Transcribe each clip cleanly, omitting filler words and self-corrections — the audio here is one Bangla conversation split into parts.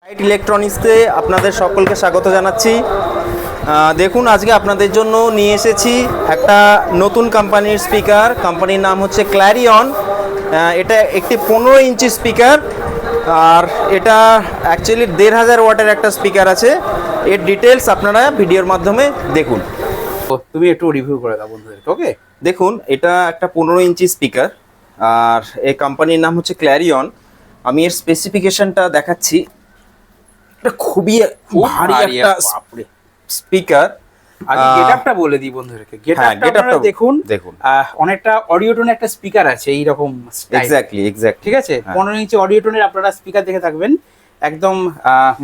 লাইট ইলেকট্রনিক্সে আপনাদের সকলকে স্বাগত জানাচ্ছি। দেখুন আজকে আপনাদের জন্য নিয়ে এসেছি একটা নতুন কোম্পানির স্পিকার। কোম্পানির নাম হচ্ছে ক্ল্যারিয়ন। এটা একটি 15 ইঞ্চি স্পিকার, আর এটা অ্যাকচুয়ালি 1500 ওয়াটের একটা স্পিকার আছে। এর ডিটেলস আপনারা ভিডিওর মাধ্যমে দেখুন। তুমি একটু রিভিউ করে দাও বন্ধুদেরকে। ওকে, দেখুন এটা একটা 15 ইঞ্চি স্পিকার, আর এই কোম্পানির নাম হচ্ছে ক্ল্যারিয়ন। আমি এর স্পেসিফিকেশনটা দেখাচ্ছি। এটা খুবই ভারী একটা স্পিকার। আগে গেটআপটা বলে দিই বন্ধুদেরকে। গেটআপটা আপনারা দেখুন, অনেকটা অডিও টোনের একটা স্পিকার আছে এই রকম স্টাইল। এক্স্যাক্টলি ঠিক আছে, 15 ইঞ্চি অডিও টোনের আপনারা স্পিকার দেখে থাকবেন। একদম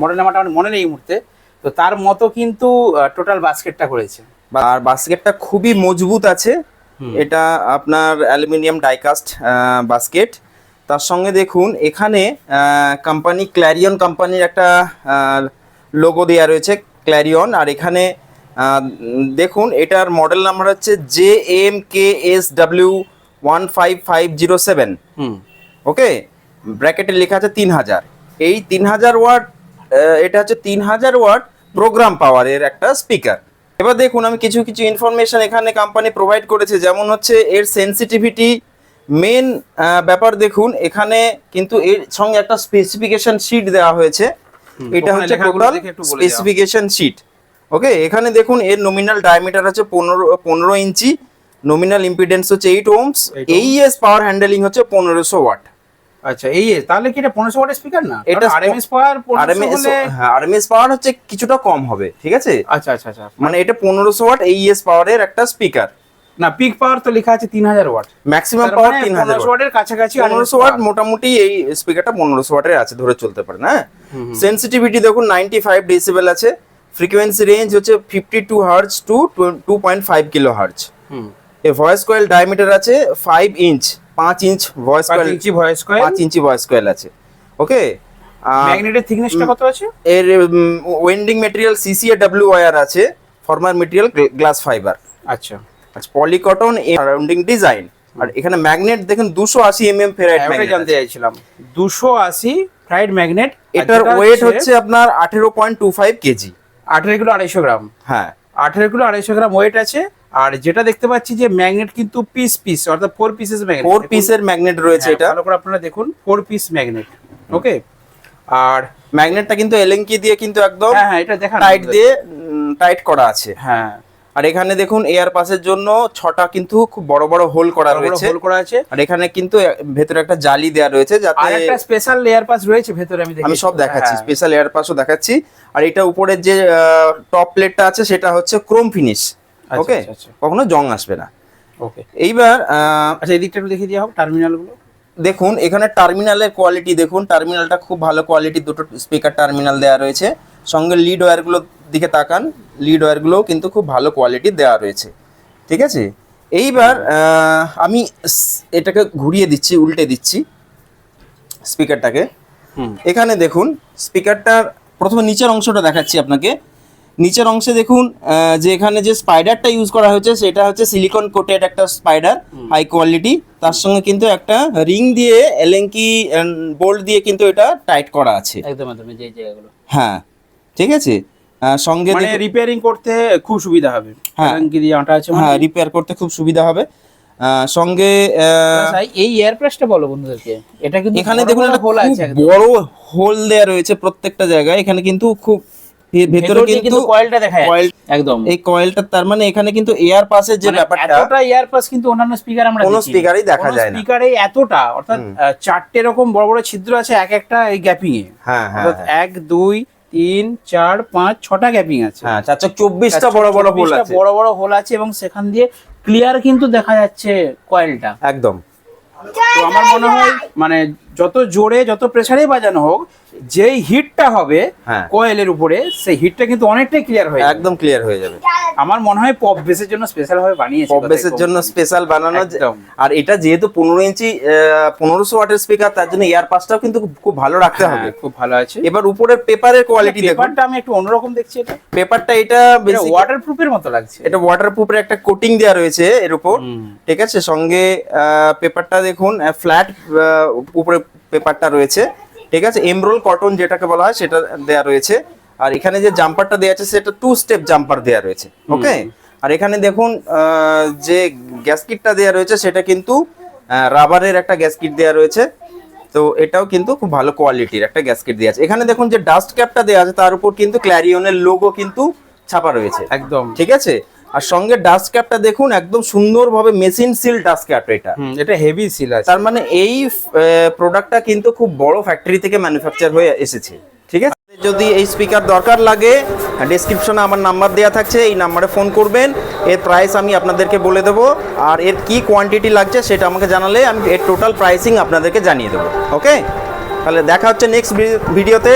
মডেল নাম্বারটা আমার মনে নেই এই মুহূর্তে, তো তার মতো কিন্তু টোটাল বাস্কেটটা করেছে। আর বাস্কেটটা খুবই মজবুত আছে। এটা আপনার অ্যালুমিনিয়াম ডাইকাস্ট বাস্কেট। তার সঙ্গে দেখুন এখানে কোম্পানি ক্ল্যারিয়ন কোম্পানির একটা লোগো দেওয়া রয়েছে, ক্ল্যারিয়ন। আর এখানে দেখুন এটার মডেল নাম্বার হচ্ছে JMKSW15507। ওকে, ব্র্যাকেটে লেখা আছে 3000। এই 3000 ওয়াট, এটা হচ্ছে 3000 ওয়াট প্রোগ্রাম পাওয়ারের একটা স্পিকার। এবার দেখুন আমি কিছু কিছু ইনফরমেশন এখানে কোম্পানি প্রোভাইড করেছে, যেমন হচ্ছে এর সেন্সিটিভিটি। মেন ব্যাপার দেখুন এখানে কিন্তু এর সঙ্গে একটা স্পেসিফিকেশন শিট দেওয়া হয়েছে। এটা হচ্ছে টোটাল স্পেসিফিকেশন শিট। ওকে, এখানে দেখুন এর নমিনাল ডায়ামিটার হচ্ছে 15 ইঞ্চি, নমিনাল ইম্পিডেন্স হচ্ছে 8 ওহমস, এইএস পাওয়ার হ্যান্ডেলিং হচ্ছে 1500 ওয়াট। আচ্ছা, এই তাহলে কি এটা 1500 ওয়াটের স্পিকার না? এটা আরএমএস পাওয়ার 1500 হলে আরএমএস পাওয়ার হচ্ছে কিছুটা কম হবে। ঠিক আছে, আচ্ছা আচ্ছা আচ্ছা, মানে এটা 1500 ওয়াট এইএস পাওয়ারের একটা স্পিকার। না, পিক পাওয়ার তো লেখা আছে 3000 ওয়াট, ম্যাক্সিমাম পাওয়ার 3000 ওয়াটের কাছাকাছি। 1500 ওয়াট মোটামুটি এই স্পিকারটা 1500 ওয়াটের আছে, ধরে চলতে পারে না। সেনসিটিভিটি দেখুন 95 ডেসিবেল আছে। ফ্রিকোয়েন্সি রেঞ্জ হচ্ছে 52 হার্জ টু 2.5 কিলো হার্জ। এই ভয়েস কয়েল ডায়ামিটার আছে 5 inch, 5 inch voice coil, 5 inch voice coil আছে। ওকে, ম্যাগনেটের থিকনেসটা কত আছে? এর ওয়েন্ডিং ম্যাটেরিয়াল সিসিএডব্লিউ ওয়্যার আছে, ফর্মার ম্যাটেরিয়াল গ্লাস ফাইবার। আচ্ছা আচ্ছা, পলিকটন সারাউন্ডিং ডিজাইন। আর এখানে ম্যাগনেট দেখুন 280 ফেরাইট ম্যাগনেট জানতে চাইছিলাম। 280 ফেরাইট ম্যাগনেট। এটার ওয়েট হচ্ছে আপনার 18.25 কেজি, 18 কিলো 250 গ্রাম। হ্যাঁ, 18 কিলো 250 গ্রাম ওয়েট আছে। আর যেটা দেখতে পাচ্ছি যে ম্যাগনেট কিন্তু পিস অর্থাৎ 4 পিসেস ম্যাগনেট, 4 পিসের ম্যাগনেট রয়েছে। এটা ভালো করে আপনারা দেখুন, 4 পিস ম্যাগনেট। ওকে, আর ম্যাগনেটটা কিন্তু এলএনকি দিয়ে কিন্তু একদম হ্যাঁ এটা দেখা টাইট দিয়ে টাইট করা আছে। হ্যাঁ, আর এখানে দেখুন এয়ার পাসের জন্য 6টা কিন্তু খুব বড় বড় হোল করা রয়েছে। আর এখানে কিন্তু ভেতরে একটা জালি দেয়া রয়েছে, যাতে একটা স্পেশাল এয়ার পাস রয়েছে ভেতরে। আমি সব দেখাচ্ছি, স্পেশাল এয়ার পাসও দেখাচ্ছি। আর এটা উপরের যে টপ প্লেটটা আছে সেটা হচ্ছে ক্রোম ফিনিশ। ওকে, কখনো জং আসবে না। ওকে, এইবার আচ্ছা এই দিকটা একটু দেখিয়ে দেওয়া হোক, টার্মিনালগুলো দেখুন। এখানে টার্মিনালের কোয়ালিটি দেখুন, টার্মিনালটা খুব ভালো কোয়ালিটির, দুটো স্পিকার টার্মিনাল দেওয়া রয়েছে। সঙ্গে লিড ওয়্যারগুলোর দিকে তাকান, লিড ওয়্যারগুলোও কিন্তু খুব ভালো কোয়ালিটির দেওয়া রয়েছে। ঠিক আছে, এইবার আমি এটাকে ঘুরিয়ে দিচ্ছি, উল্টে দিচ্ছি স্পিকারটাকে। এখানে দেখুন স্পিকারটার প্রথমে নিচের অংশটা দেখাচ্ছি আপনাকে। নিচের অংশে দেখুন যে এখানে যে স্পাইডারটা ইউজ করা হয়েছে সেটা হচ্ছে সিলিকন কোটেড একটা স্পাইডার, হাই কোয়ালিটি। তার সঙ্গে কিন্তু একটা রিং দিয়ে এলএনকি বোল্ট দিয়ে কিন্তু এটা টাইট করা আছে একদম একদম যে জায়গাগুলো। হ্যাঁ, ঠিক আছে। সঙ্গে মানে রিপেয়ারিং করতে খুব সুবিধা হবে। এলএনকি দিয়ে আটা আছে, হ্যাঁ, রিপেয়ার করতে খুব সুবিধা হবে। সঙ্গে এই এয়ার প্রেসটা বলো বন্ধুদেরকে। এটা কিন্তু এখানে দেখুন একটা হোল আছে, বড় হোল দেয়া রয়েছে প্রত্যেকটা জায়গায়। এখানে কিন্তু খুব ভেতরে কিন্তু কয়েলটা দেখা যায় একদম, এই কয়েলটা, তার মানে এখানে কিন্তু এয়ার পাসের যে ব্যাপারটা, এতটা এয়ার পাস কিন্তু অন্যান্য স্পিকার আমরা কোন স্পিকারই দেখা যায় না। স্পিকারে এতটা, অর্থাৎ 4টে এরকম বড় বড় ছিদ্র আছে এক একটা এই গ্যাপিং এ। হ্যাঁ, অর্থাৎ 1 2 3 4 5 6টা গ্যাপিং আছে। হ্যাঁ, 424টা বড় বড় হোল আছে, বড় বড় হোল আছে, এবং সেখান দিয়ে ক্লিয়ার কিন্তু দেখা যাচ্ছে কয়েলটা একদম। তো আমার মনে হয় মানে যত জোরে যত প্রেসারে বাজানো হোক, যেই হিটটা হবে কয়েলের উপরে, সেই হিটটা কিন্তু অনেকটাই ক্লিয়ার হয়ে একদম ক্লিয়ার হয়ে যাবে। আমার মনে হয় পপ বেসের জন্য স্পেশাল ভাবে বানিয়েছে, পপ বেসের জন্য স্পেশাল বানানো। আর এটা যেহেতু 15 ইঞ্চি 1500 ওয়াটের স্পিকার, তার জন্য এয়ার পাসটাও কিন্তু খুব ভালো রাখতে হবে। খুব ভালো আছে। এবার উপরের পেপারের কোয়ালিটি দেখুন। পেপারটা আমি একটু অন্যরকম দেখছি। এটা পেপারটা এটা ওয়াটারপ্রুফের মতো লাগছে। এটা ওয়াটারপ্রুফের একটা কোটিং দেওয়া রয়েছে এর উপর। ঠিক আছে, সঙ্গে পেপারটা দেখুন ফ্ল্যাট উপরে পেপারটা রয়েছে। ঠিক আছে, এমরোল কটন যেটাকে বলা হয় সেটা দেয়া রয়েছে। আর এখানে যে জাম্পারটা দেওয়া আছে সেটা 2 স্টেপ জাম্পার দেওয়া রয়েছে। ওকে, আর এখানে দেখুন যে গ্যাসকিটটা দেওয়া রয়েছে সেটা কিন্তু রাবারের একটা গ্যাসকিট দেওয়া রয়েছে। তো এটাও কিন্তু খুব ভালো কোয়ালিটির একটা গ্যাসকিট দেওয়া আছে। এখানে দেখুন যে ডাস্ট ক্যাপটা দেওয়া আছে তার উপর কিন্তু ক্ল্যারিয়নের লোগো কিন্তু ছাপা রয়েছে একদম ঠিক আছে। আর সঙ্গে ডাস্ট ক্যাপটা দেখুন একদম সুন্দরভাবে মেশিন সিল ডাস্ট ক্যাপ এটা। এটা হেভি সিল আছে। তার মানে এই প্রোডাক্টটা কিন্তু খুব বড় ফ্যাক্টরি থেকে ম্যানুফ্যাকচার হয়ে এসেছে ঠিক আছে। যদি এই স্পিকার দরকার লাগে ডেসক্রিপশনে আমার নাম্বার দেওয়া থাকছে, এই নাম্বারে ফোন করবেন। এর প্রাইস আমি আপনাদেরকে বলে দেবো, আর এর কি কোয়ান্টিটি লাগছে সেটা আমাকে জানালে আমি এর টোটাল প্রাইসিং আপনাদেরকে জানিয়ে দেবো। ওকে, তাহলে দেখা হচ্ছে নেক্সট ভিডিওতে।